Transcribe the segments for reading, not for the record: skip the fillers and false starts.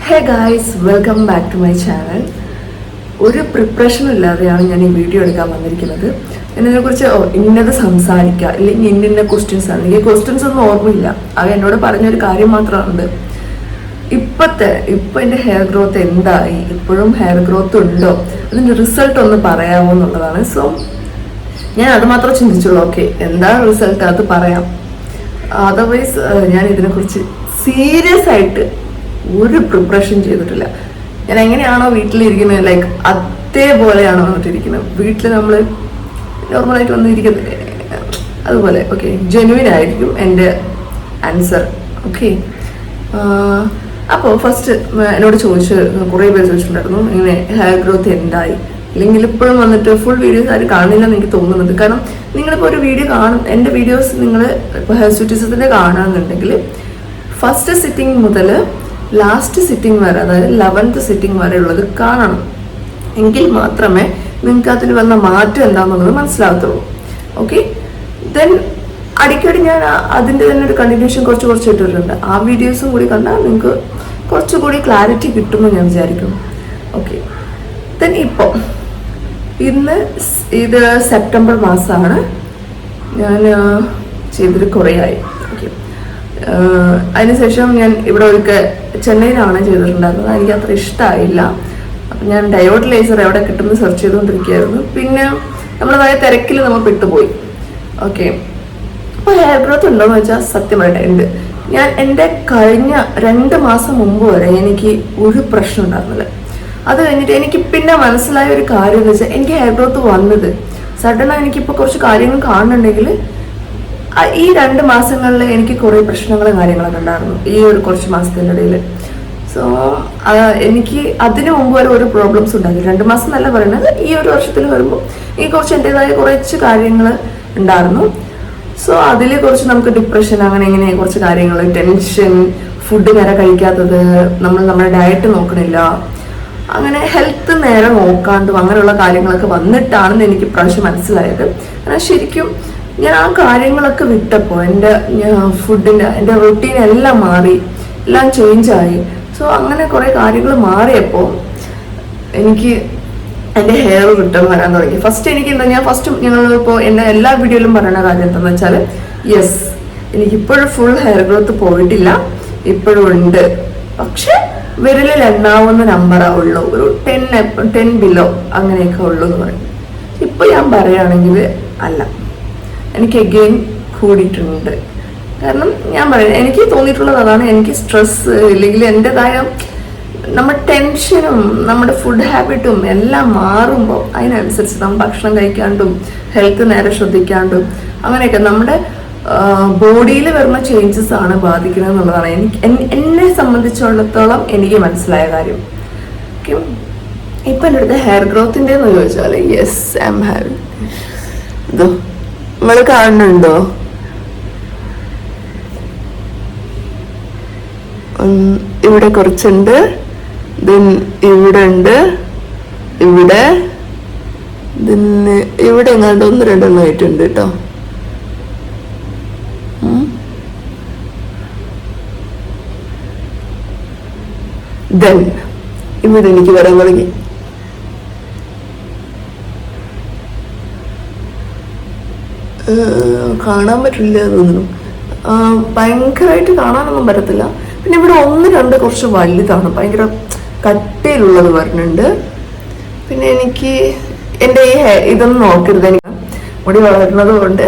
Hey guys, welcome back to my channel. ഒരു പ്രിപ്പറേഷനും ഇല്ലാതെയാണ് ഞാൻ ഈ വീഡിയോ എടുക്കാൻ വന്നിരിക്കുന്നത്. ഇതിനെക്കുറിച്ച് ഇന്നത് സംസാരിക്കുക, ഇല്ലെങ്കിൽ ഇന്ന ക്വസ്റ്റ്യൻസ് ആണ്. എനിക്ക് ക്വസ്റ്റ്യൻസ് ഒന്നും ഓർമ്മയില്ല. അത് എന്നോട് പറഞ്ഞൊരു കാര്യം മാത്രമാണ്. ഇപ്പം എൻ്റെ ഹെയർ ഗ്രോത്ത് എന്തായി, ഇപ്പോഴും ഹെയർ ഗ്രോത്ത് ഉണ്ടോ, അതിൻ്റെ റിസൾട്ട് ഒന്ന് പറയാമോ എന്നുള്ളതാണ്. സോ ഞാൻ അത് മാത്രം ചിന്തിച്ചുള്ളൂ. ഓക്കെ, എന്താ റിസൾട്ട് അത് പറയാം. അതർവൈസ് ഞാൻ ഇതിനെക്കുറിച്ച് സീരിയസ് ആയിട്ട് ഒരു പ്രിപ്പറേഷൻ ചെയ്തിട്ടില്ല. ഞാൻ എങ്ങനെയാണോ വീട്ടിലിരിക്കുന്നത്, ലൈക്ക് അതേപോലെയാണോ വന്നിട്ടിരിക്കുന്നത്. വീട്ടിൽ നമ്മൾ നോർമലായിട്ട് വന്നിരിക്കുന്നത് അതുപോലെ. ഓക്കെ, ജെന്യുവിൻ ആയിരിക്കും എൻ്റെ ആൻസർ. ഓക്കെ, അപ്പോൾ ഫസ്റ്റ് എന്നോട് കുറേ പേര് ചോദിച്ചിട്ടുണ്ടായിരുന്നു ഇങ്ങനെ ഹെയർ ഗ്രോത്ത് എന്തായി, അല്ലെങ്കിൽ ഇപ്പോഴും വന്നിട്ട് ഫുൾ വീഡിയോസ് ആരും കാണില്ലെന്ന് എനിക്ക് തോന്നുന്നുണ്ട്. കാരണം നിങ്ങളിപ്പോൾ ഒരു വീഡിയോ എൻ്റെ വീഡിയോസ് നിങ്ങൾ ഇപ്പോൾ ഹെയർ സ്യൂട്ടിസത്തിൻ്റെ കാണാമെന്നുണ്ടെങ്കിൽ ഫസ്റ്റ് സിറ്റിംഗ് മുതൽ ലാസ്റ്റ് സിറ്റിംഗ് വരെ, അതായത് 11th സിറ്റിംഗ് വരെ ഉള്ളത് കാണണം. എങ്കിൽ മാത്രമേ നിങ്ങൾക്ക് അതിൽ വന്ന മാറ്റം എന്താണെന്നുള്ളത് മനസ്സിലാകത്തുള്ളൂ. ഓക്കെ, ദെൻ അടിക്കടി ഞാൻ അതിൻ്റെ തന്നെ ഒരു കണ്ടിന്യൂഷൻ കുറച്ച് ഇട്ടിട്ടുണ്ട്. ആ വീഡിയോസും കൂടി കണ്ടാൽ നിങ്ങൾക്ക് കുറച്ചുകൂടി ക്ലാരിറ്റി കിട്ടുമെന്ന് ഞാൻ വിചാരിക്കുന്നു. ഓക്കെ, ദെൻ ഇപ്പോൾ ഇത് സെപ്റ്റംബർ മാസമാണ്. ഞാൻ ചെയ്തിട്ട് കുറേ ആയി. ഓക്കെ, അതിനുശേഷം ഞാൻ ഇവിടെ ചെന്നൈയിലാണ് ചെയ്തിട്ടുണ്ടായിരുന്നത്. എനിക്ക് അത്ര ഇഷ്ടമായില്ല. അപ്പം ഞാൻ ഡയോഡ് ലേസർ എവിടെ കിട്ടുമെന്ന് സെർച്ച് ചെയ്തുകൊണ്ടിരിക്കുകയായിരുന്നു. പിന്നെ നമ്മളതായ തിരക്കിൽ നമ്മൾ പെട്ടുപോയി. ഓക്കെ, അപ്പോൾ ഹെയർ ഗ്രോത്ത് ഉണ്ടോയെന്ന് വെച്ചാൽ സത്യമായിട്ട് ഉണ്ട്. ഞാൻ എൻ്റെ കഴിഞ്ഞ 2 മാസം മുമ്പ് വരെ എനിക്ക് ഒരു പ്രശ്നം ഉണ്ടായിരുന്നില്ല. അത് കഴിഞ്ഞിട്ട് എനിക്ക് പിന്നെ മനസ്സിലായ ഒരു കാര്യം എന്ന് വെച്ചാൽ എനിക്ക് ഹെയർ ഗ്രോത്ത് വന്നത് സഡനായി എനിക്കിപ്പോൾ കുറച്ച് കാര്യങ്ങൾ കാണുന്നുണ്ടെങ്കിൽ ഈ 2 മാസങ്ങളിൽ എനിക്ക് കുറേ പ്രശ്നങ്ങളും കാര്യങ്ങളൊക്കെ ഉണ്ടായിരുന്നു ഈ ഒരു കുറച്ച് മാസത്തിൻ്റെ ഇടയിൽ. സോ എനിക്ക് അതിന് മുമ്പ് വരെ ഒരു പ്രോബ്ലംസ് ഉണ്ടാക്കി. 2 മാസം എന്നല്ല പറയുന്നത്, ഈ ഒരു വർഷത്തിൽ വരുമ്പോൾ ഈ കുറച്ച് എൻ്റെതായ കുറച്ച് കാര്യങ്ങൾ ഉണ്ടായിരുന്നു. സോ അതിൽ കുറച്ച് നമുക്ക് ഡിപ്രഷൻ അങ്ങനെ ഇങ്ങനെ കുറച്ച് കാര്യങ്ങൾ, ടെൻഷൻ, ഫുഡ് നേരെ കഴിക്കാത്തത്, നമ്മുടെ ഡയറ്റ് നോക്കണില്ല, അങ്ങനെ ഹെൽത്ത് നേരെ നോക്കാണ്ടും അങ്ങനെയുള്ള കാര്യങ്ങളൊക്കെ വന്നിട്ടാണെന്ന് എനിക്ക് പ്രാവശ്യം മനസ്സിലായത്. എന്നാൽ ശരിക്കും ഞാൻ ആ കാര്യങ്ങളൊക്കെ വിട്ടപ്പോൾ എൻ്റെ എൻ്റെ റൊട്ടീൻ എല്ലാം മാറി, എല്ലാം ചേഞ്ചായി. സോ അങ്ങനെ കുറേ കാര്യങ്ങൾ മാറിയപ്പോൾ എനിക്ക് എൻ്റെ ഹെയർ റിട്ടേൺ വരാൻ തുടങ്ങി. ഞങ്ങളിപ്പോൾ എൻ്റെ എല്ലാ വീഡിയോയിലും പറയുന്ന കാര്യം എന്താണെന്ന് വെച്ചാൽ, യെസ്, എനിക്കിപ്പോഴും ഫുൾ ഹെയർ ഗ്രോത്ത് പോയിട്ടില്ല, ഇപ്പോഴും ഉണ്ട്. പക്ഷെ വിരലിൽ എണ്ണാവുന്ന നമ്പറാ ഉള്ളൂ, ഒരു 10 ബിലോ അങ്ങനെയൊക്കെ ഉള്ളൂ എന്ന് പറയും. ഇപ്പൊ ഞാൻ പറയുകയാണെങ്കിൽ അല്ല, എനിക്ക് എഗെയിൻ കൂടിയിട്ടുണ്ട്. കാരണം ഞാൻ പറയാം, എനിക്ക് തോന്നിയിട്ടുള്ളത് അതാണ്. എനിക്ക് സ്ട്രെസ് ഇല്ലെങ്കിൽ എൻ്റെതായ നമ്മുടെ ടെൻഷനും നമ്മുടെ ഫുഡ് ഹാബിറ്റും എല്ലാം മാറുമ്പോൾ അതിനനുസരിച്ച് നമ്മൾ ഭക്ഷണം കഴിക്കാണ്ടും ഹെൽത്ത് നേരെ ശ്രദ്ധിക്കാണ്ടും അങ്ങനെയൊക്കെ നമ്മുടെ ബോഡിയിൽ വരുന്ന ചേഞ്ചസ് ആണ് ബാധിക്കുന്നത് എന്നുള്ളതാണ് എന്നെ സംബന്ധിച്ചിടത്തോളം എനിക്ക് മനസ്സിലായ കാര്യം. ഇപ്പം എൻ്റെ അടുത്ത് ഹെയർ ഗ്രോത്തിൻ്റെ എന്ന് ചോദിച്ചാൽ യെസ്, ഐ എം ഹാവിങ്. ഇതോ നിങ്ങൾ കാണുന്നുണ്ടോ? ഇവിടെ കുറച്ചുണ്ട്, ദെൻ ഇവിടെ ഉണ്ട്, ഇവിടെ എങ്ങാണ്ട് 1-2 എണ്ണം ആയിട്ടുണ്ട് കേട്ടോ. ദെൻ ഇവിടെ എനിക്ക് വരാൻ തുടങ്ങി. കാണാൻ പറ്റില്ല തോന്നുന്നു, ഭയങ്കരമായിട്ട് കാണാനൊന്നും പറ്റത്തില്ല. പിന്നെ ഇവിടെ 1-2 കുറച്ച് വലുതാണ്, ഭയങ്കര കട്ടിയിലുള്ളത് വരുന്നുണ്ട്. പിന്നെ എനിക്ക് എൻ്റെ ഇതൊന്നും നോക്കരുത്, എനിക്ക് മുടി വളരുന്നത് കൊണ്ട്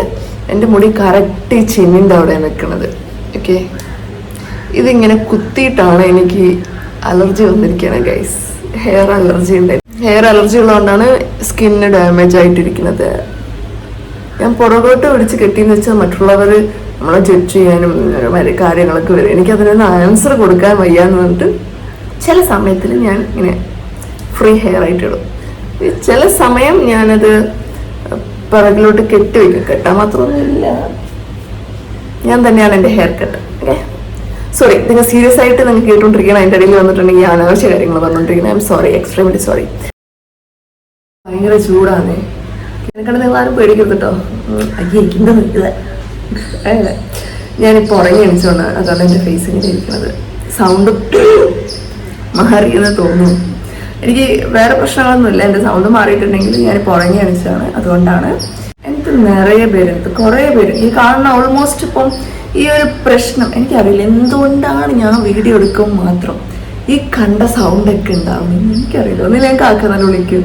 എൻ്റെ മുടി കറക്റ്റ് ചെന്നിൻ്റെ അവിടെ നിൽക്കുന്നത്. ഓക്കെ, ഇതിങ്ങനെ കുത്തിയിട്ടാണ് എനിക്ക് അലർജി വന്നിരിക്കുകയാണ് ഗൈസ്. ഹെയർ അലർജി ഉണ്ട്. ഹെയർ അലർജി ഉള്ളതുകൊണ്ടാണ് സ്കിന്ന് ഡാമേജ് ആയിട്ടിരിക്കുന്നത്. ഞാൻ പുറകോട്ട് പിടിച്ച് കെട്ടിയെന്ന് വെച്ചാൽ മറ്റുള്ളവർ നമ്മളെ ജഡ്ജ് ചെയ്യാനും കാര്യങ്ങളൊക്കെ വരും. എനിക്കതിനൊന്ന് ആൻസർ കൊടുക്കാൻ വയ്യാന്ന് പറഞ്ഞിട്ട് ചില സമയത്തിൽ ഞാൻ ഇങ്ങനെ ഫ്രീ ഹെയർ ആയിട്ടിടും. ചില സമയം ഞാനത് പുറകിലോട്ട് കെട്ടിവെക്കും. കെട്ടാൻ മാത്രമൊന്നുമില്ല, ഞാൻ തന്നെയാണ് എൻ്റെ ഹെയർ കട്ട്. ഓക്കെ, സോറി, നിങ്ങൾ സീരിയസ് ആയിട്ട് നിങ്ങൾ കേട്ടുകൊണ്ടിരിക്കണം. അതിൻ്റെ ഇടയിൽ വന്നിട്ടുണ്ടെങ്കിൽ അനാവശ്യ കാര്യങ്ങൾ പറഞ്ഞുകൊണ്ടിരിക്കുന്നത്. I am sorry, extremely sorry. ഭയങ്കര ചൂടാണ്. എനിക്കവിടെ നിങ്ങൾ ആരും പേടിക്കരുത് കേട്ടോ. എനിക്കെന്താ നിൽക്കുന്നത്, ഞാനിപ്പോൾ ഉറങ്ങി എണിച്ചോണ്ട് അതാണ് എൻ്റെ ഫേസ് ഇങ്ങനെ ഇരിക്കുന്നത്. സൗണ്ട് മാറിയെന്ന് തോന്നുന്നു. എനിക്ക് വേറെ പ്രശ്നങ്ങളൊന്നുമില്ല. എൻ്റെ സൗണ്ട് മാറിയിട്ടുണ്ടെങ്കിൽ ഞാനിപ്പോൾ ഉറങ്ങി അണിച്ചതാണ്, അതുകൊണ്ടാണ്. എനിക്ക് നിറയെ പേരുണ്ട്, കുറേ പേര് ഈ കാണുന്ന ഓൾമോസ്റ്റ്. ഇപ്പം ഈ ഒരു പ്രശ്നം എനിക്കറിയില്ല എന്തുകൊണ്ടാണ് ഞാൻ വീഡിയോ എടുക്കും മാത്രം ഈ കണ്ട സൗണ്ടൊക്കെ ഉണ്ടാവും, എനിക്കറിയില്ല. ഒന്നില്ല ഞാൻ കാക്കനല്ല വിളിക്കും.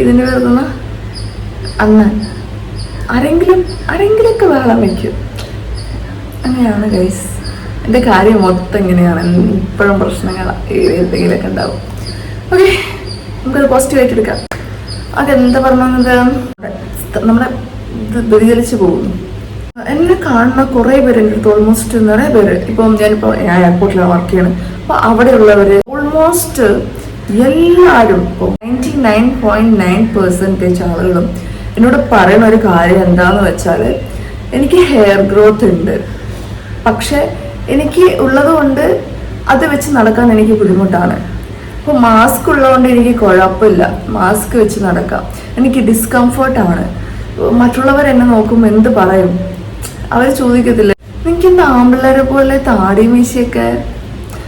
ഇതിന് വരുന്ന അന്ന് ആരെങ്കിലുമൊക്കെ വെള്ളം വയ്ക്കും. അങ്ങനെയാണ് ഗൈസ് എൻ്റെ കാര്യം മൊത്തം ഇങ്ങനെയാണ്. ഇപ്പോഴും പ്രശ്നങ്ങൾ എന്തെങ്കിലുമൊക്കെ ഉണ്ടാവും. ഓക്കെ, നമുക്കത് പോസിറ്റീവായിട്ട് എടുക്കാം. അതെന്താ പറഞ്ഞത്, നമ്മുടെ ഇത് വ്യതിചലിച്ച് പോകുന്നു. എന്നെ കാണുന്ന കുറേ പേര് എൻ്റെ അടുത്ത് ഓൾമോസ്റ്റ് നിറയെ പേര്. ഇപ്പം ഞാൻ എയർപോർട്ടിലാണ് വർക്ക് ചെയ്യണത്. അപ്പോൾ അവിടെയുള്ളവർ ഓൾമോസ്റ്റ് എല്ലാവരും ഇപ്പോൾ 99.9% ആളുകളും എന്നോട് പറയുന്ന ഒരു കാര്യം എന്താണെന്ന് വെച്ചാൽ, എനിക്ക് ഹെയർ ഗ്രോത്ത് ഉണ്ട്, പക്ഷെ എനിക്ക് ഉള്ളത് കൊണ്ട് അത് വെച്ച് നടക്കാൻ എനിക്ക് ബുദ്ധിമുട്ടാണ്. അപ്പോൾ മാസ്ക് ഉള്ളതുകൊണ്ട് എനിക്ക് കുഴപ്പമില്ല, മാസ്ക് വെച്ച് നടക്കാം. എനിക്ക് ഡിസ്കംഫർട്ടാണ്. മറ്റുള്ളവർ എന്നെ നോക്കുമ്പോൾ എന്ത് പറയും? അവർ ചോദിക്കത്തില്ല, നിങ്ങൾക്ക് എന്താ ആമ്പിള്ളേരെ പോലെ താടി മീശയൊക്കെ?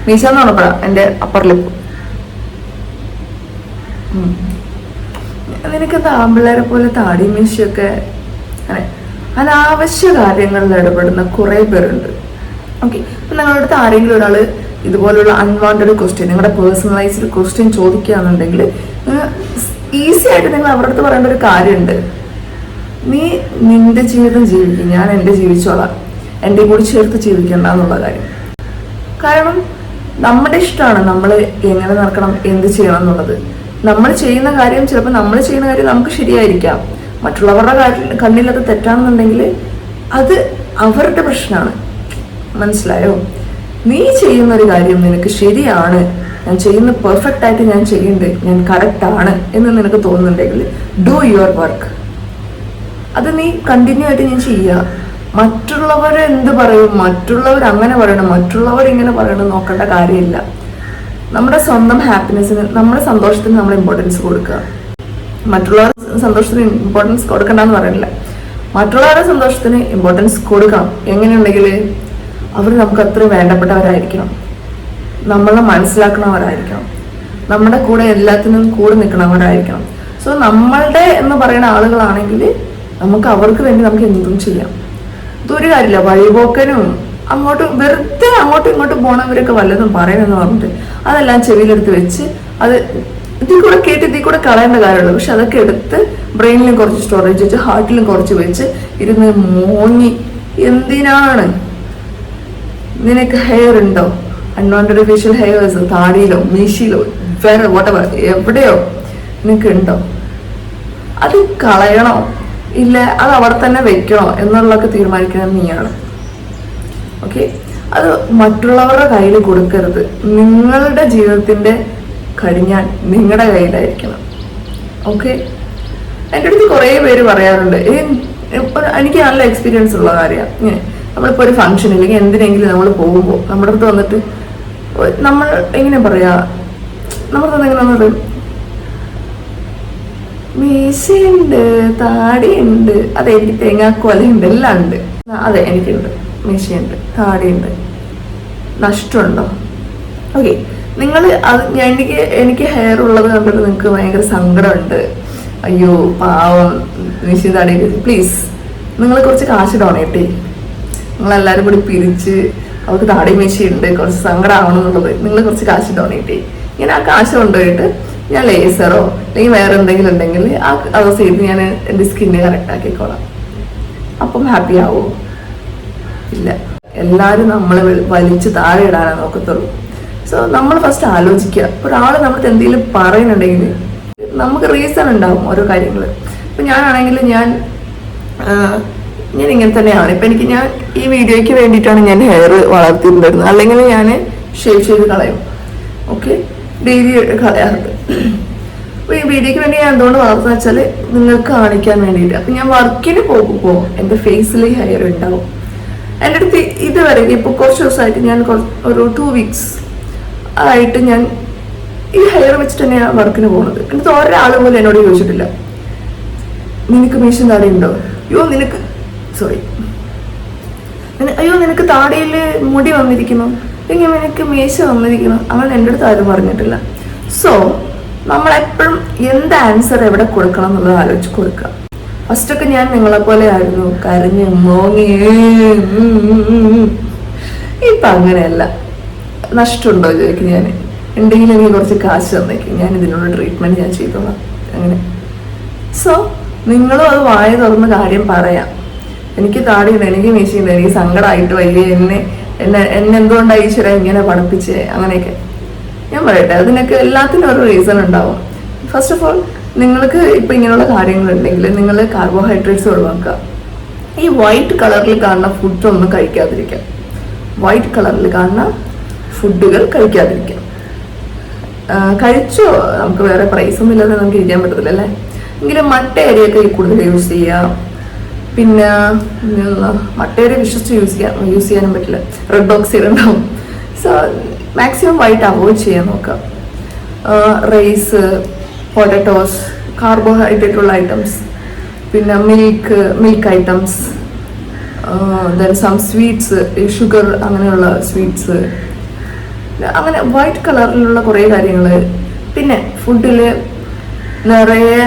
മീശ എന്ന് പറഞ്ഞപ്പോഴാ എൻ്റെ അപ്പർ ലിപ്പ്. നിനക്കെന്താ ആമ്പിള്ളേരെ പോലെ താടി മീശയൊക്കെ? അങ്ങനെ അനാവശ്യ കാര്യങ്ങളിൽ ഇടപെടുന്ന കുറേ പേരുണ്ട്. ഓക്കെ, ഇപ്പം നിങ്ങളുടെ അടുത്ത് ആരെങ്കിലും ഒരാൾ ഇതുപോലുള്ള അൺവാണ്ടഡ് ക്വസ്റ്റ്യൻ, നിങ്ങളുടെ പേഴ്സണലൈസ്ഡ് ക്വസ്റ്റ്യൻ ചോദിക്കുകയാണെന്നുണ്ടെങ്കിൽ ഈസി ആയിട്ട് നിങ്ങൾ അവരുടെ അടുത്ത് പറയേണ്ട ഒരു കാര്യമുണ്ട്. നീ നിന്റെ ജീവിതം ജീവിക്കും, ഞാൻ എൻ്റെ ജീവിച്ചോളാം, എൻ്റെ കൂടി ചേർത്ത് ജീവിക്കണ്ട എന്നുള്ള കാര്യം. കാരണം നമ്മുടെ ഇഷ്ടമാണ് നമ്മൾ എങ്ങനെ നടക്കണം, എന്ത് ചെയ്യണം എന്നുള്ളത്. നമ്മൾ ചെയ്യുന്ന കാര്യം ചിലപ്പോൾ നമ്മൾ ചെയ്യുന്ന കാര്യം നമുക്ക് ശരിയായിരിക്കാം, മറ്റുള്ളവരുടെ കണ്ണിൽ അത് തെറ്റാണെന്നുണ്ടെങ്കിൽ അത് അവരുടെ പ്രശ്നമാണ്. മനസ്സിലായോ? നീ ചെയ്യുന്ന ഒരു കാര്യം നിനക്ക് ശരിയാണ്, ഞാൻ ചെയ്യുന്ന പെർഫെക്റ്റ് ആയിട്ട് ഞാൻ ചെയ്യുന്നുണ്ട്, ഞാൻ കറക്റ്റ് ആണ് എന്ന് നിനക്ക് തോന്നുന്നുണ്ടെങ്കിൽ ഡു യുവർ വർക്ക്. അത് നീ കണ്ടിന്യൂ ആയിട്ട് ഞാൻ ചെയ്യുക. മറ്റുള്ളവർ എന്ത് പറയും, മറ്റുള്ളവർ അങ്ങനെ പറയണം, മറ്റുള്ളവർ ഇങ്ങനെ പറയണം നോക്കേണ്ട കാര്യമില്ല. നമ്മുടെ സ്വന്തം ഹാപ്പിനെസ്സിന്, നമ്മുടെ സന്തോഷത്തിന് നമ്മൾ ഇമ്പോർട്ടൻസ് കൊടുക്കുക. മറ്റുള്ളവരുടെ സന്തോഷത്തിന് ഇമ്പോർട്ടൻസ് കൊടുക്കണ്ടെന്ന് പറയുന്നില്ല, മറ്റുള്ളവരുടെ സന്തോഷത്തിന് ഇമ്പോർട്ടൻസ് കൊടുക്കണം. എങ്ങനെയുണ്ടെങ്കിൽ അവർ നമുക്ക് അത്രയും വേണ്ടപ്പെട്ടവരായിരിക്കണം, നമ്മളെ മനസ്സിലാക്കണവരായിരിക്കണം, നമ്മുടെ കൂടെ എല്ലാത്തിനും കൂടെ നിൽക്കണവരായിരിക്കണം. സോ നമ്മളുടെ എന്ന് പറയുന്ന ആളുകളാണെങ്കിൽ നമുക്ക് അവർക്ക് വേണ്ടി നമുക്ക് എന്തും ചെയ്യാം. ഇതൊരു കാര്യമില്ല, വഴിപോക്കനും വെറുതെ അങ്ങോട്ടും ഇങ്ങോട്ടും പോണവരൊക്കെ വല്ലതും പറയുമെന്ന് പറഞ്ഞിട്ട് അതെല്ലാം ചെവിയിലെടുത്ത് വെച്ച് അത് ഇതിൽ കൂടെ കേട്ട് ഇതിൽ കൂടെ കളയേണ്ട കാര്യമുള്ളൂ. പക്ഷെ അതൊക്കെ എടുത്ത് ബ്രെയിനിലും കുറച്ച് സ്റ്റോറേജ് വെച്ച് ഹാർട്ടിലും കുറച്ച് വെച്ച് ഇരുന്ന് മോങ്ങി. എന്തിനാണ്? നിനക്ക് ഹെയർ ഉണ്ടോ? അൺവാണ്ടഡ് ഫേഷ്യൽ ഹെയർസ് താടിയിലോ മീശയിലോ വേറെ വോട്ടെവർ എവിടെയോ നിനക്ക് ഉണ്ടോ? അത് കളയണോ ഇല്ല അത് അവിടെ തന്നെ വെക്കണോ എന്നുള്ളതൊക്കെ തീരുമാനിക്കുന്നത് നീയാണ്. ഓക്കെ, അത് മറ്റുള്ളവരുടെ കയ്യിൽ കൊടുക്കരുത്. നിങ്ങളുടെ ജീവിതത്തിന്റെ കടിഞ്ഞാൻ നിങ്ങളുടെ കയ്യിലായിരിക്കണം. ഓക്കെ, എൻ്റെ അടുത്ത് കുറേ പേര് പറയാറുണ്ട്, എനിക്ക് നല്ല എക്സ്പീരിയൻസ് ഉള്ള കാര്യമാണ്. ഇങ്ങനെ നമ്മളിപ്പോൾ ഒരു ഫംഗ്ഷൻ ഇല്ലെങ്കിൽ എന്തിനെങ്കിലും നമ്മൾ പോകുമ്പോൾ നമ്മുടെ അടുത്ത് വന്നിട്ട് നമ്മൾ എങ്ങനെ പറയാ, നമ്മുടെ അടുത്ത് എങ്ങനെ വന്നിട്ട് മീശയുണ്ട്, താടിയുണ്ട്, അതെ എനിക്ക് തേങ്ങാക്കോലുണ്ട്, എല്ലാം ഉണ്ട്. അതെ എനിക്കുണ്ട്, മീശയുണ്ട്, താടിയുണ്ട്. നഷ്ടമുണ്ടോ? ഓക്കെ, നിങ്ങൾ അത് എനിക്ക് ഹെയർ ഉള്ളത് കണ്ടിട്ട് നിങ്ങൾക്ക് ഭയങ്കര സങ്കടമുണ്ട്. അയ്യോ പാവം മീശയും താടിയൊക്കെ. പ്ലീസ് നിങ്ങൾ കുറച്ച് കാശ് ഡൊണേറ്റ് ചെയ്യും. നിങ്ങളെല്ലാവരും കൂടി പിരിച്ച് അവർക്ക് താടി മീശയുണ്ട് കുറച്ച് സങ്കടമാവണം എന്നുള്ളത് നിങ്ങൾ കുറച്ച് കാശ് ഡൊണേറ്റ് ചെയ്യും. ഞാൻ ആ കാശ് കൊണ്ടുപോയിട്ട് ഞാൻ ലേസറോ അല്ലെങ്കിൽ വേറെ എന്തെങ്കിലും ഉണ്ടെങ്കിൽ ആ ദിവസം ചെയ്ത് ഞാൻ എൻ്റെ സ്കിന്ന് കറക്റ്റ് ആക്കിക്കോളാം. അപ്പം ഹാപ്പി ആവോ? ഇല്ല, എല്ലാവരും നമ്മളെ വലിച്ച് താഴെ ഇടാനാണ് നോക്കത്തുള്ളൂ. സോ നമ്മൾ ഫസ്റ്റ് ആലോചിക്കുക. ഒരാൾ നമ്മൾക്ക് എന്തെങ്കിലും പറയുന്നുണ്ടെങ്കിൽ നമുക്ക് റീസൺ ഉണ്ടാവും ഓരോ കാര്യങ്ങൾ. ഇപ്പം ഞാനാണെങ്കിൽ ഞാൻ ഇങ്ങനെ തന്നെയാണ്. ഇപ്പം ഞാൻ ഈ വീഡിയോയ്ക്ക് വേണ്ടിയിട്ടാണ് ഞാൻ ഹെയർ വളർത്തിയിട്ടുണ്ടായിരുന്നത്, അല്ലെങ്കിൽ ഞാൻ ഷേവ് ചെയ്ത് കളയും. ഓക്കെ, ഡെയിലി കളയാറുണ്ട്. അപ്പോൾ ഈ വീഡിയോയ്ക്ക് വേണ്ടി ഞാൻ എന്തുകൊണ്ട് വളർത്തുന്ന വെച്ചാൽ നിങ്ങൾക്ക് കാണിക്കാൻ വേണ്ടിയിട്ട്. അപ്പം ഞാൻ വർക്കിന് പോകുമ്പോൾ എൻ്റെ ഫേസിൽ ഹെയർ ഉണ്ടാവും. എൻ്റെ അടുത്ത് ഇതുവരെ ഇപ്പോൾ കുറച്ച് ദിവസമായിട്ട് ഞാൻ ഒരു 2 weeks ആയിട്ട് ഞാൻ ഈ ഹെയർ വെച്ചിട്ട് തന്നെയാണ് വർക്കിന് പോകുന്നത്. എന്നിട്ട് ഒരാൾ പോലും എന്നോട് ചോദിച്ചിട്ടില്ല നിനക്ക് മീശയും താടി ഉണ്ടോ, അയ്യോ നിനക്ക് നിനക്ക് താടിയിൽ മുടി വന്നിരിക്കുന്നു, ഇങ്ങനെ എനിക്ക് മീശ വന്നിരിക്കണം, അവൻ എൻ്റെ അടുത്ത് ആരും പറഞ്ഞിട്ടില്ല. സോ നമ്മളെപ്പോഴും എന്ത് ആൻസർ എവിടെ കൊടുക്കണം എന്നുള്ളത് ആലോചിച്ച് കൊടുക്കുക. ഫസ്റ്റൊക്കെ ഞാൻ നിങ്ങളെപ്പോലെ ആയിരുന്നു, കരഞ്ഞ് മോങ്ങി. ഇപ്പം അങ്ങനെയല്ല. നഷ്ടമുണ്ടോ ചോദിക്കും ഞാൻ. ഉണ്ടെങ്കിൽ എനിക്ക് കുറച്ച് കാശ് തന്നേക്കും, ഞാൻ ഇതിനുള്ള ട്രീറ്റ്മെൻറ്റ് ഞാൻ ചെയ്തോളാം. അങ്ങനെ. സോ നിങ്ങളും അത് വായ തുറന്ന് കാര്യം പറയാം. എനിക്ക് താടിയുണ്ട്, എനിക്ക് മീശയുണ്ട്, എനിക്ക് സങ്കടമായിട്ട് വലിയ എന്നെ എന്തുകൊണ്ടാണ് ഈശ്വര ഇങ്ങനെ പഠിപ്പിച്ച് അങ്ങനെയൊക്കെ ഞാൻ പറയട്ടെ. അതിനൊക്കെ എല്ലാത്തിനും ഒരു റീസൺ ഉണ്ടാവും. ഫസ്റ്റ് ഓഫ് ഓൾ നിങ്ങൾക്ക് ഇപ്പം ഇങ്ങനെയുള്ള കാര്യങ്ങളുണ്ടെങ്കിൽ നിങ്ങൾ കാർബോഹൈഡ്രേറ്റ്സ് ഒഴിവാക്കുക. ഈ വൈറ്റ് കളറിൽ കാണുന്ന ഫുഡൊന്നും കഴിക്കാതിരിക്കാം. വൈറ്റ് കളറിൽ കാണുന്ന ഫുഡുകൾ കഴിക്കാതിരിക്കാം. കഴിച്ചോ, നമുക്ക് വേറെ പ്രൈസൊന്നും ഇല്ലാതെ നമുക്ക് ഇരിക്കാൻ പറ്റത്തില്ല അല്ലേ. എങ്കിലും മട്ട അരിയൊക്കെ കൂടുതൽ യൂസ് ചെയ്യുക. പിന്നെ മട്ടേരി വിശ്വസിച്ച് യൂസ് ചെയ്യാനും പറ്റില്ല, റെഡ് ഓക്സൈഡ് ഉണ്ടാവും. സോ മാക്സിമം വൈറ്റ് അവോയ്ഡ് ചെയ്യാൻ നോക്കാം. റൈസ്, പൊട്ടറ്റോസ്, കാർബോഹൈഡ്രേറ്റ് ഉള്ള ഐറ്റംസ്, പിന്നെ milk items, then some sweets, sugar അങ്ങനെയുള്ള സ്വീറ്റ്സ്, അങ്ങനെ വൈറ്റ് കളറിലുള്ള കുറേ കാര്യങ്ങൾ. പിന്നെ ഫുഡിൽ നിറയെ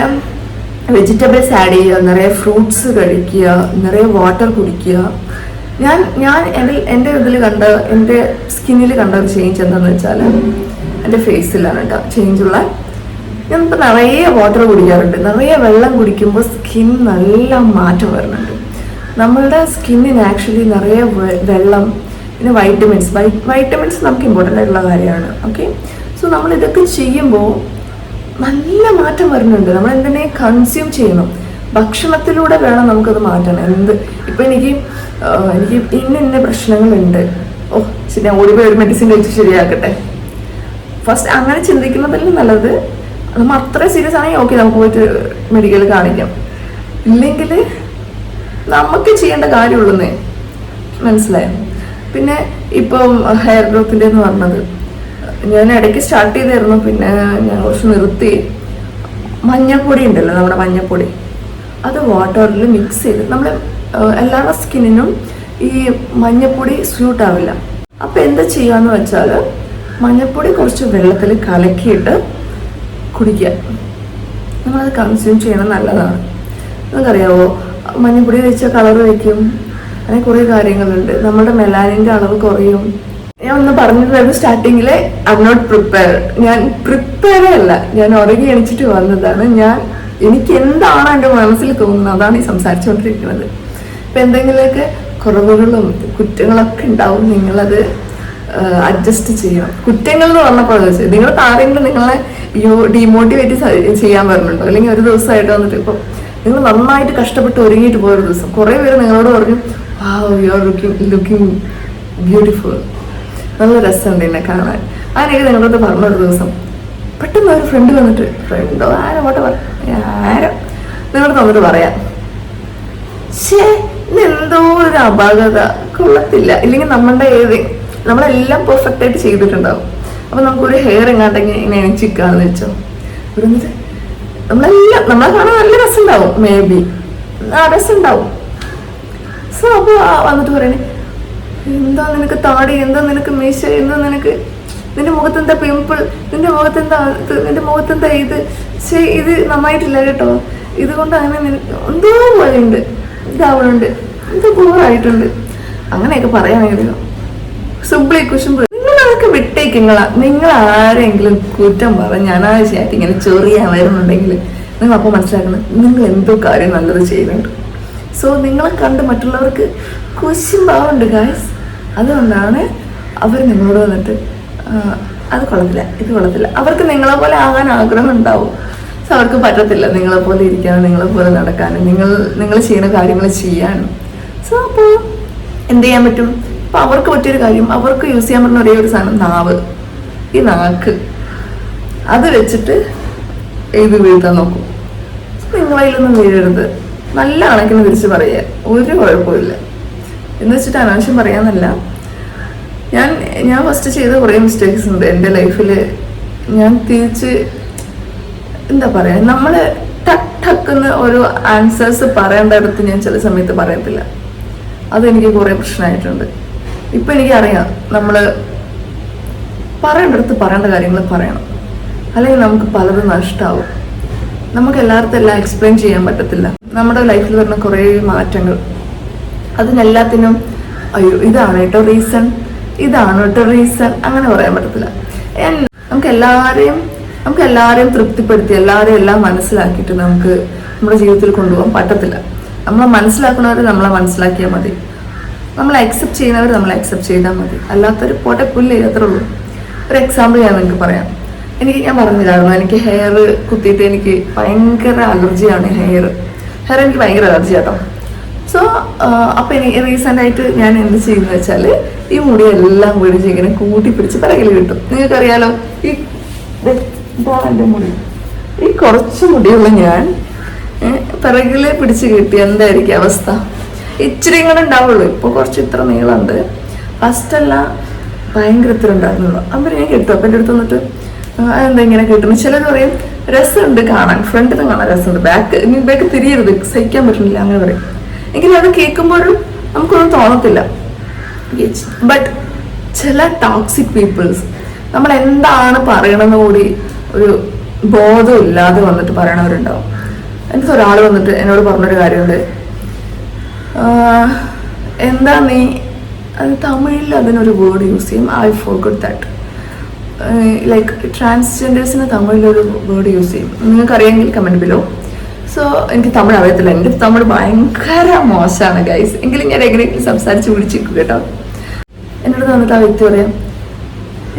വെജിറ്റബിൾസ് ആഡ് ചെയ്യുക, നിറയെ ഫ്രൂട്ട്സ് കഴിക്കുക, നിറയെ വാട്ടർ കുടിക്കുക. ഞാൻ എൻ്റെ ഇതിൽ കണ്ട, എൻ്റെ സ്കിന്നിൽ കണ്ട ഒരു ചേഞ്ച് എന്താണെന്ന് വെച്ചാൽ എൻ്റെ ഫേസിലാണ് കേട്ടോ ചേഞ്ചുള്ള. ഞാനിപ്പോൾ നിറയെ വാട്ടർ കുടിക്കാറുണ്ട്. നിറയെ വെള്ളം കുടിക്കുമ്പോൾ സ്കിൻ നല്ല മാറ്റം വരുന്നുണ്ട്. നമ്മളുടെ സ്കിന്നിന് ആക്ച്വലി നിറയെ വെള്ളം, പിന്നെ വൈറ്റമിൻസ് നമുക്ക് ഇമ്പോർട്ടൻ്റ് ആയിട്ടുള്ള കാര്യമാണ്. ഓക്കെ, സോ നമ്മൾ ഇതൊക്കെ ചെയ്യുമ്പോൾ നല്ല മാറ്റം വരുന്നുണ്ട്. നമ്മൾ എന്തിനെ കൺസ്യൂം ചെയ്യണം, ഭക്ഷണത്തിലൂടെ വേണം നമുക്കത് മാറ്റണം. ഇപ്പം എനിക്ക് ഇന്ന പ്രശ്നങ്ങളുണ്ട്, ശരി ഞാൻ ഓടിപ്പോയി ഒരു മെഡിസിൻ കഴിച്ച് ശരിയാക്കട്ടെ. ഫസ്റ്റ് അങ്ങനെ ചിന്തിക്കുന്നതല്ലേ നല്ലത്. നമ്മൾ അത്ര സീരിയസ് ആണെങ്കിൽ ഓക്കെ, നമുക്ക് പോയിട്ട് മെഡിക്കൽ കാണിക്കാം. ഇല്ലെങ്കിൽ നമുക്ക് ചെയ്യേണ്ട കാര്യമുള്ളൂന്നേ, മനസ്സിലായോ. പിന്നെ ഇപ്പം ഹെയർ ഗ്രോത്തിൻ്റെ എന്ന് പറഞ്ഞത് ഞാൻ ഇടയ്ക്ക് സ്റ്റാർട്ട് ചെയ്തായിരുന്നു, പിന്നെ ഞാൻ കുറച്ച് നിർത്തി. മഞ്ഞൾപ്പൊടി ഉണ്ടല്ലോ, നമ്മുടെ മഞ്ഞൾപ്പൊടി, അത് വാട്ടറിൽ മിക്സ് ചെയ്ത്, നമ്മൾ എല്ലാവരുടെ സ്കിന്നിനും ഈ മഞ്ഞൾപ്പൊടി സ്യൂട്ട് ആവില്ല. അപ്പം എന്താ ചെയ്യാന്ന് വെച്ചാൽ മഞ്ഞൾപ്പൊടി കുറച്ച് വെള്ളത്തിൽ കലക്കിയിട്ട് കുടിക്കുക. നമ്മളത് കൺസ്യൂം ചെയ്യണം, നല്ലതാണ്. നിങ്ങൾക്കറിയാവോ, മഞ്ഞൾപ്പൊടി വെച്ച കളർ വയ്ക്കും, അങ്ങനെ കുറേ കാര്യങ്ങളുണ്ട്. നമ്മുടെ മെലാനിൻ്റെ അളവ് കുറയും. ഞാൻ ഒന്ന് പറഞ്ഞിട്ടുണ്ടായിരുന്നു സ്റ്റാർട്ടിങ്ങിൽ, ഐ എം നോട്ട് പ്രിപ്പയർ. ഞാൻ പ്രിപ്പയറേ അല്ല, ഞാൻ ഉറങ്ങി എണിച്ചിട്ട് വന്നതാണ്. എനിക്ക് എന്താണ് എൻ്റെ മനസ്സിൽ തോന്നുന്നത് അതാണ് ഈ സംസാരിച്ചുകൊണ്ടിരിക്കുന്നത്. ഇപ്പം എന്തെങ്കിലുമൊക്കെ കുറവുകളും കുറ്റങ്ങളൊക്കെ ഉണ്ടാവും, നിങ്ങളത് അഡ്ജസ്റ്റ് ചെയ്യണം. കുറ്റങ്ങൾ എന്ന് പറഞ്ഞപ്പോൾ നിങ്ങൾ ആരെങ്കിലും നിങ്ങളെ ഡീമോട്ടിവേറ്റ് ചെയ്യാൻ പറഞ്ഞിട്ടുണ്ടോ? അല്ലെങ്കിൽ ഒരു ദിവസമായിട്ട് വന്നിട്ട് ഇപ്പം നിങ്ങൾ നന്നായിട്ട് കഷ്ടപ്പെട്ട് ഒരുങ്ങിയിട്ട് പോയൊരു ദിവസം കുറേ പേര് നിങ്ങളോട് പറഞ്ഞു, വാവ് യു ആർ ലുക്കിംഗ് ബ്യൂട്ടിഫുൾ, നല്ല രസമുണ്ട് എന്നെ കാണാൻ. അങ്ങനെയൊക്കെ നിങ്ങളോട് പറഞ്ഞൊരു ദിവസം പെട്ടെന്ന് ഒരു ഫ്രണ്ട് വന്നിട്ട്, ഫ്രണ്ടോ ആരോ നിങ്ങളോട് തന്നിട്ട് പറയാം, ശേ ഇതെന്തോ ഒരു അപാകത, കൊള്ളത്തില്ല. ഇല്ലെങ്കിൽ നമ്മളെല്ലാം പെർഫെക്റ്റ് ആയിട്ട് ചെയ്തിട്ടുണ്ടാവും. അപ്പം നമുക്കൊരു ഹെയർ എങ്ങാണ്ടെങ്കിൽ ഇങ്ങനെ എണിച്ചിക്കാന്ന് വെച്ചോ, എന്നിട്ട് നമ്മളെ കാണാൻ നല്ല രസമുണ്ടാവും, മേ ബി ആ രസമുണ്ടാവും. സോ അപ്പോൾ വന്നിട്ട് പറയണേ, എന്താ നിനക്ക് താടി, എന്താ നിനക്ക് മീശ, എന്താ നിന്റെ മുഖത്തെന്താ പിമ്പിൾ, നിന്റെ മുഖത്തെന്താ ഇത്, ശേ ഇത് നന്നായിട്ടില്ല കേട്ടോ, ഇതുകൊണ്ട് അങ്ങനെ എന്തോ പോലെയുണ്ട്, ഇതാവണുണ്ട്, എന്തോ ബോറായിട്ടുണ്ട്, അങ്ങനെയൊക്കെ പറയാമെങ്കിൽ കുശുമ്പ്. നിങ്ങളതൊക്കെ വിട്ടേക്ക്. നിങ്ങൾ ആരെങ്കിലും കുറ്റം പറഞ്ഞ് അനാവശ്യമായിട്ട് ഇങ്ങനെ ചൊറിയാൻ വരുന്നുണ്ടെങ്കിൽ നിങ്ങൾ അപ്പോൾ മനസ്സിലാക്കുന്നത് നിങ്ങൾ എന്തോ കാര്യം നല്ലത് ചെയ്യുന്നുണ്ട്. സോ നിങ്ങളെ കണ്ട് മറ്റുള്ളവർക്ക് കുശുമ്പാവുണ്ട് ഗായ്സ്. അതുകൊണ്ടാണ് അവർ നിങ്ങളോട് വന്നിട്ട് അത് കൊള്ളത്തില്ല, ഇത് കൊള്ളത്തില്ല. അവർക്ക് നിങ്ങളെ പോലെ ആകാൻ ആഗ്രഹം ഉണ്ടാവും. സോ അവർക്ക് പറ്റത്തില്ല നിങ്ങളെ പോലെ ഇരിക്കാനും നിങ്ങളെ പോലെ നടക്കാനും നിങ്ങൾ ചെയ്യുന്ന കാര്യങ്ങൾ ചെയ്യാനും. സോ അപ്പോൾ എന്ത് ചെയ്യാൻ പറ്റും? അപ്പോൾ അവർക്ക് പറ്റിയൊരു കാര്യം, അവർക്ക് യൂസ് ചെയ്യാൻ പറ്റുന്ന ഒരേ ഒരു സാധനം നാവ്, ഈ നാക്ക്. അത് വെച്ചിട്ട് ഇത് വീഴ്ത്താൻ നോക്കും. നിങ്ങളതിലൊന്നും വീഴരുത്. നല്ല കണക്കിന് തിരിച്ച് പറയുക, ഒരു കുഴപ്പമില്ല എന്ന് വെച്ചിട്ട് അനാവശ്യം പറയാന്നല്ല. ഞാൻ ഫസ്റ്റ് ചെയ്ത കുറേ മിസ്റ്റേക്സ് ഉണ്ട് എൻ്റെ ലൈഫിൽ. ഞാൻ തിരിച്ച് എന്താ പറയുക, നമ്മൾ ടക്കെന്ന് ഓരോ ആൻസേഴ്സ് പറയേണ്ട അടുത്ത് ഞാൻ ചില സമയത്ത് പറയത്തില്ല. അതെനിക്ക് കുറേ പ്രശ്നമായിട്ടുണ്ട്. ഇപ്പം എനിക്കറിയാം നമ്മൾ പറയേണ്ടടുത്ത് പറയേണ്ട കാര്യങ്ങൾ പറയണം, അല്ലെങ്കിൽ നമുക്ക് പലതും നഷ്ടമാവും. നമുക്ക് എല്ലാവർക്കും എല്ലാം എക്സ്പ്ലെയിൻ ചെയ്യാൻ പറ്റത്തില്ല. നമ്മുടെ ലൈഫിൽ വരുന്ന കുറേ മാറ്റങ്ങൾ, അതിനെല്ലാത്തിനും അയ്യോ ഇതാണ് കേട്ടോ റീസൺ, ഇതാണ് കേട്ടോ റീസൺ, അങ്ങനെ പറയാൻ പറ്റത്തില്ല. നമുക്ക് എല്ലാവരെയും തൃപ്തിപ്പെടുത്തി എല്ലാവരെയും എല്ലാം മനസ്സിലാക്കിയിട്ട് നമുക്ക് നമ്മുടെ ജീവിതത്തിൽ കൊണ്ടുപോകാൻ പറ്റത്തില്ല. നമ്മളെ മനസ്സിലാക്കുന്നവർ നമ്മളെ മനസ്സിലാക്കിയാൽ മതി, നമ്മളെ അക്സെപ്റ്റ് ചെയ്യുന്നവർ നമ്മളെ അക്സെപ്റ്റ് ചെയ്താൽ മതി, അല്ലാത്തൊരു പോട്ടെ പുല്ല് അത്രേ ഉള്ളൂ. ഒരു എക്സാമ്പിൾ ഞാൻ നിങ്ങൾക്ക് പറയാം. ഞാൻ പറഞ്ഞില്ലായിരുന്നു, എനിക്ക് ഹെയർ കുത്തിയിട്ട് എനിക്ക് ഭയങ്കര അലർജിയാണ്. ഹെയർ എനിക്ക് ഭയങ്കര അലർജി കേട്ടോ. സോ അപ്പം എനിക്ക് റീസെൻ്റായിട്ട് ഞാൻ എന്ത് ചെയ്യുന്നത് വെച്ചാൽ ഈ മുടിയെല്ലാം പിടിച്ച് ഇങ്ങനെ കൂട്ടി പിടിച്ച് പിറകിൽ കിട്ടും. നിങ്ങൾക്കറിയാലോ, എൻ്റെ മുടി, ഈ കുറച്ച് മുടിയുള്ള ഞാൻ പിറകിൽ പിടിച്ച് കിട്ടി എന്തായിരിക്കും അവസ്ഥ? ഇച്ചിരി ഇങ്ങനെ ഉണ്ടാവുള്ളൂ. ഇപ്പോൾ കുറച്ച് ഇത്ര നീളമുണ്ട്. ഫസ്റ്റെല്ലാം ഭയങ്കര ഇത്ര ഉണ്ടായിരുന്നുള്ളൂ. അപ്പം ഞാൻ കിട്ടും. അപ്പം എൻ്റെ അടുത്ത് വന്നിട്ട് അതെന്താ ഇങ്ങനെ കിട്ടുന്നു? ചിലർ പറയും രസമുണ്ട് കാണാൻ, ഫ്രണ്ടിൽ നിന്ന് കാണാൻ രസമുണ്ട്, ബാക്ക് തിരിയരുത്, സഹിക്കാൻ പറ്റുന്നില്ല, അങ്ങനെ പറയും. എങ്കിലും അത് കേൾക്കുമ്പോഴും നമുക്കൊന്നും തോന്നത്തില്ല. ബട്ട് ചില ടോക്സിക് പീപ്പിൾസ് നമ്മൾ എന്താണ് പറയണമെന്ന് കൂടി ഒരു ബോധമില്ലാതെ വന്നിട്ട് പറയണവരുണ്ടാവും. എനിക്ക് ഒരാൾ വന്നിട്ട് എന്നോട് പറഞ്ഞൊരു കാര്യമുണ്ട്, എന്താ നീ അത് തമിഴിൽ അതിനൊരു വേർഡ് യൂസ് ചെയ്യും, ഐ ഫോർഗോട്ട് ദാറ്റ്, ലൈക്ക് ട്രാൻസ്ജെൻഡേഴ്സിന് തമിഴിലൊരു വേർഡ് യൂസ് ചെയ്യും. നിങ്ങൾക്കറിയാമെങ്കിൽ കമൻറ്റ് ബിലോ. സോ എനിക്ക് തമിഴ് അറിയത്തില്ല, എൻ്റെ തമിഴ് ഭയങ്കര മോശമാണ് ഗൈസ്. എങ്കിലും ഞാൻ എങ്ങനെയെങ്കിലും സംസാരിച്ച് പിടിച്ചിരിക്കും കേട്ടോ. എന്നോട് വന്നിട്ട് ആ വ്യക്തി പറയാം,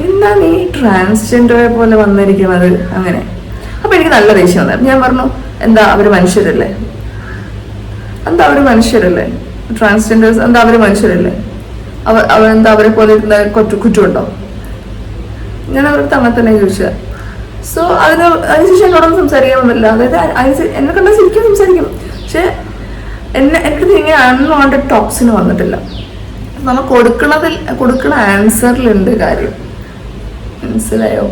എന്താ നീ ട്രാൻസ്ജെൻഡറെ പോലെ വന്നിരിക്കുന്നത് അങ്ങനെ. അപ്പം എനിക്ക് നല്ല ദേഷ്യം വന്നത്. ഞാൻ പറഞ്ഞു, എന്താ അവർ മനുഷ്യരല്ലേ, ട്രാൻസ്ജെൻഡേഴ്സ് എന്താ അവർ മനുഷ്യരല്ലേ, എന്താ അവരെ പോലെ കുറ്റമുണ്ടോ? ഞാൻ അവർക്ക് അങ്ങനെ തന്നെ ചോദിച്ചത്. സോ അതിനുശേഷം എന്നോടൊന്നും സംസാരിക്കാൻ പറ്റില്ല. അതായത് എന്നെ കണ്ടാൽ ശരിക്കും സംസാരിക്കും, പക്ഷെ എൻ്റെ അടുത്ത് ഇങ്ങനെ അൺവാണ്ടഡ് ടോക്സിന് വന്നിട്ടില്ല. നമ്മൾ കൊടുക്കണ ആൻസറിലുണ്ട് കാര്യം, മനസ്സിലായോ?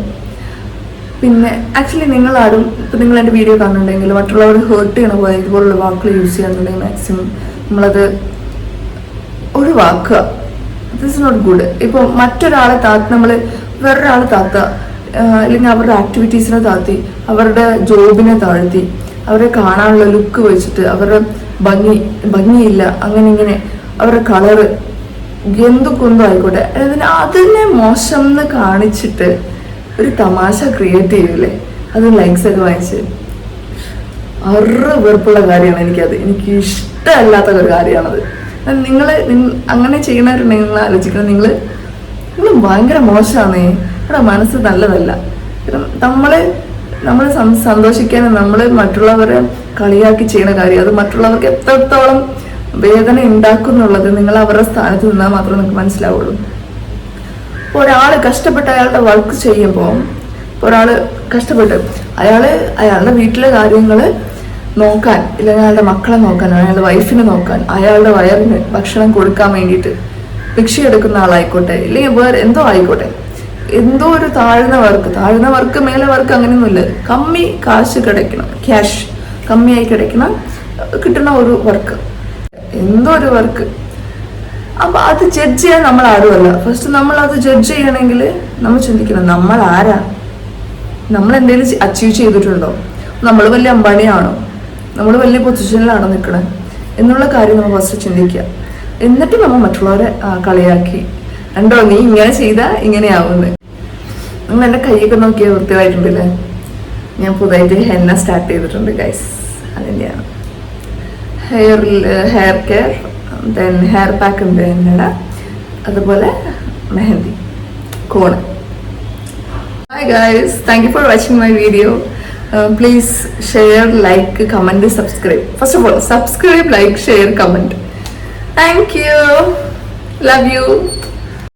പിന്നെ ആക്ച്വലി നിങ്ങളാരും ഇപ്പം നിങ്ങൾ എൻ്റെ വീഡിയോ കാണുന്നുണ്ടെങ്കിൽ മറ്റുള്ളവർ ഹേർട്ട് ചെയ്യണ പോലെ ഇതുപോലുള്ള വാക്കുകൾ യൂസ് ചെയ്യാന്നുണ്ടെങ്കിൽ മാക്സിമം നമ്മളത് ഒഴിവാക്കുക. This is not good. ഇപ്പോൾ മറ്റൊരാളെ നമ്മൾ വേറൊരാളെ അല്ലെങ്കിൽ അവരുടെ ആക്ടിവിറ്റീസിനെ താഴ്ത്തി, അവരുടെ ജോബിനെ താഴ്ത്തി, അവരെ കാണാനുള്ള ലുക്ക് വെച്ചിട്ട്, അവരുടെ ഭംഗിയില്ല അങ്ങനെ ഇങ്ങനെ, അവരുടെ കളറ് എന്തൊക്കൊന്നും ആയിക്കോട്ടെ, അതിനെ മോശം എന്ന് കാണിച്ചിട്ട് ഒരു തമാശ ക്രിയേറ്റ് ചെയ്യൂലേ, അത് ലൈക്സ് ഒക്കെ വാങ്ങിച്ച് വെറുപ്പുള്ള കാര്യമാണ്. എനിക്ക് ഇഷ്ടമല്ലാത്ത ഒരു കാര്യമാണത്. നിങ്ങൾ അങ്ങനെ ചെയ്യണവരുണ്ടെങ്കിൽ നിങ്ങൾ ആലോചിക്കണം, നിങ്ങൾ ഭയങ്കര മോശമാണ്, നമ്മുടെ മനസ്സ് നല്ലതല്ല. നമ്മൾ സന്തോഷിക്കാനും നമ്മൾ മറ്റുള്ളവരെ കളിയാക്കി ചെയ്യുന്ന കാര്യം അത് മറ്റുള്ളവർക്ക് എത്രത്തോളം വേദന ഉണ്ടാക്കുന്നുള്ളത് നിങ്ങൾ അവരുടെ സ്ഥാനത്ത് നിന്നാൽ മാത്രമേ നിങ്ങൾക്ക് മനസ്സിലാവുള്ളൂ. ഇപ്പോൾ ഒരാൾ കഷ്ടപ്പെട്ട് അയാളുടെ വർക്ക് ചെയ്യുമ്പോൾ, ഒരാൾ കഷ്ടപ്പെട്ട് അയാളുടെ വീട്ടിലെ കാര്യങ്ങൾ നോക്കാൻ, ഇല്ലെങ്കിൽ അയാളുടെ മക്കളെ നോക്കാൻ, അയാളുടെ വൈഫിനെ നോക്കാൻ, അയാളുടെ വയറിന് ഭക്ഷണം കൊടുക്കാൻ വേണ്ടിയിട്ട് ഭിക്ഷയെടുക്കുന്ന ആളായിക്കോട്ടെ, ഇല്ലെങ്കിൽ വേറെ എന്തോ ആയിക്കോട്ടെ, എന്തോ ഒരു താഴ്ന്ന വർക്ക് മേലെ വർക്ക് അങ്ങനെയൊന്നുമില്ല, കമ്മി കാശ് കിടക്കണം, ക്യാഷ് കമ്മിയായി കിട്ടുന്ന ഒരു വർക്ക്, എന്തോ ഒരു വർക്ക്. അപ്പൊ അത് ജഡ്ജ് ചെയ്യാൻ നമ്മൾ ആരുമല്ല. ഫസ്റ്റ് നമ്മൾ അത് ജഡ്ജ് ചെയ്യണമെങ്കിൽ നമ്മൾ ചിന്തിക്കണം, നമ്മൾ ആരാ, നമ്മൾ എന്തെങ്കിലും അച്ചീവ് ചെയ്തിട്ടുണ്ടോ, നമ്മൾ വലിയ അംബാനിയാണോ, നമ്മൾ വലിയ പൊസിഷനിലാണോ നിൽക്കണേ എന്നുള്ള കാര്യം നമ്മൾ ഫസ്റ്റ് ചിന്തിക്കുക. എന്നിട്ട് നമ്മൾ മറ്റുള്ളവരെ കളിയാക്കി, കണ്ടോ നീ ഇങ്ങനെ ചെയ്താൽ ഇങ്ങനെയാവുന്നത്. നിങ്ങൾ എൻ്റെ കൈയൊക്കെ നോക്കിയാൽ വൃത്തിയായിട്ടുണ്ടല്ലേ. ഞാൻ പുതുതായിട്ട് ഹെന്ന സ്റ്റാർട്ട് ചെയ്തിട്ടുണ്ട് ഗൈസ്, അതിൻ്റെയാണ്. Hair care, then hair pack ഉണ്ട് എന്നട, അതുപോലെ mehndi cone. Hi guys, thank you for watching my video. Please share, like, comment, subscribe. First of all subscribe, like, share, comment. Thank you. Love you.